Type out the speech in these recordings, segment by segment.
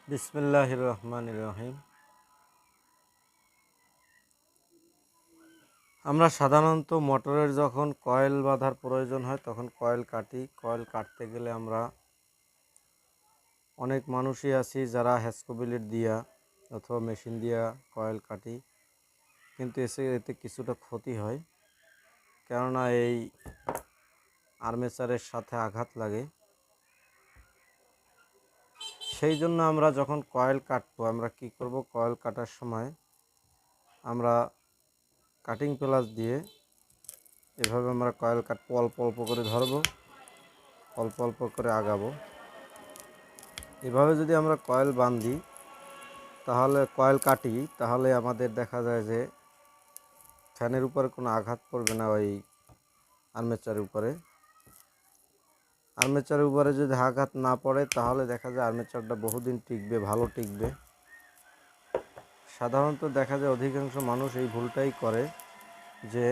বিসমিল্লাহির রহমানির রহিম। আমরা সাধারণত মোটরের যখন কয়েল বাঁধার প্রয়োজন হয় তখন কয়েল কাটি। কয়েল কাটতে গেলে আমরা অনেক মানুষই আছি যারা হ্যাসকোবিলেট দিয়া অথবা মেশিন দিয়া কয়েল কাটি, কিন্তু এতে কিছুটা ক্ষতি হয়, কেননা এই আর্মেচারের সাথে আঘাত লাগে। সেই জন্য আমরা যখন কয়েল কাটবো আমরা কি করব, কয়েল কাটার সময় আমরা কাটিং প্লাস দিয়ে এভাবে আমরা কয়েল কাটবো, অল্প অল্প করে ধরবো, অল্প অল্প করে আগাবো। এভাবে যদি আমরা কয়েল বাঁধি তাহলে কয়েল কাটি, তাহলে আমাদের দেখা যায় যে ফ্যানের উপরে কোনো আঘাত পড়বে না। ওই আর্মেচারের উপরে যদি আঘাত না পড়ে তাহলে দেখা যায় আর্মেচারটা বহুদিন টিকবে, ভালো টিকবে। সাধারণত দেখা যায় অধিকাংশ মানুষ এই ভুলটাই করে যে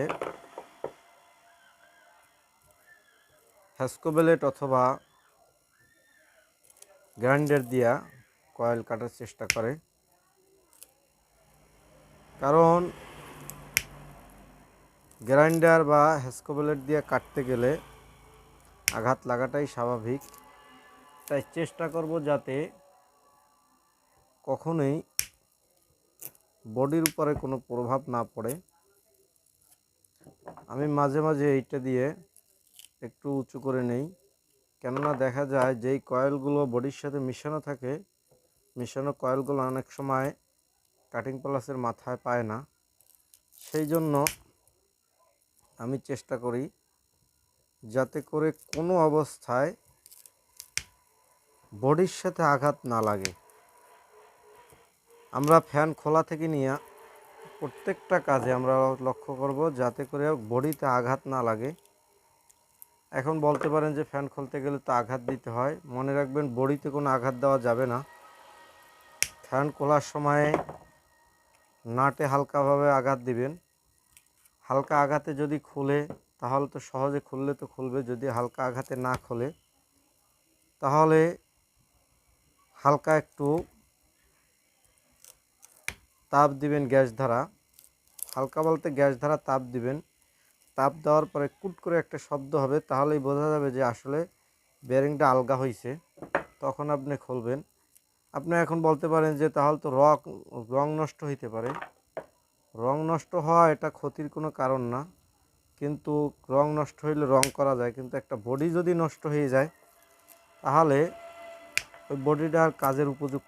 হ্যাসকোবেলেট অথবা গ্রাইন্ডার দিয়া কয়েল কাটার চেষ্টা করে, কারণ গ্রাইন্ডার বা হ্যাসকোবেলেট দিয়ে কাটতে গেলে আঘাত লাগাটাই স্বাভাবিক। তাই চেষ্টা করব যাতে কখনোই বডির উপরে কোনো প্রভাব না পড়ে। আমি মাঝে মাঝে এইটা দিয়ে একটু উঁচু করে নেই, কেননা দেখা যায় যেই কয়েলগুলো বডির সাথে মিশানো থাকে, মিশানো কয়েলগুলো অনেক সময় কাটিং প্লাসের মাথায় পায় না। সেই জন্য আমি চেষ্টা করি যাতে করে কোনো অবস্থায় বডির সাথে আঘাত না লাগে। আমরা ফ্যান খোলা থেকে নিয়ে প্রত্যেকটা কাজে আমরা লক্ষ্য করব যাতে করে বডিতে আঘাত না লাগে। এখন বলতে পারেন যে ফ্যান খুলতে গেলে তো আঘাত দিতে হয়। মনে রাখবেন বডিতে কোনো আঘাত দেওয়া যাবে না। ফ্যান খোলার সময়ে নাটে হালকাভাবে আঘাত দিবেন। হালকা আঘাতে যদি খুলে তাহলে তো সহজে খুললে তো খুলবে, যদি হালকা আঘাতে না খোলে তাহলে হালকা একটু তাপ দিবেন, গ্যাস ধারা, হালকা বলতে গ্যাস ধারা তাপ দিবেন। তাপ দেওয়ার পরে কুট করে একটা শব্দ হবে, তাহলেই বোঝা যাবে যে আসলে বেয়ারিংটা আলগা হয়েছে। তখন আপনি খুলবেন। আপনি এখন বলতে পারেন যে তাহলে তো রং নষ্ট হইতে পারে। রং নষ্ট হওয়া এটা ক্ষতির কোনো কারণ না, কিন্তু রং নষ্ট হইলে রং করা যায়, কিন্তু একটা বডি যদি নষ্ট হয়ে যায় তাহলে ওই বডিটা আর কাজের উপযুক্ত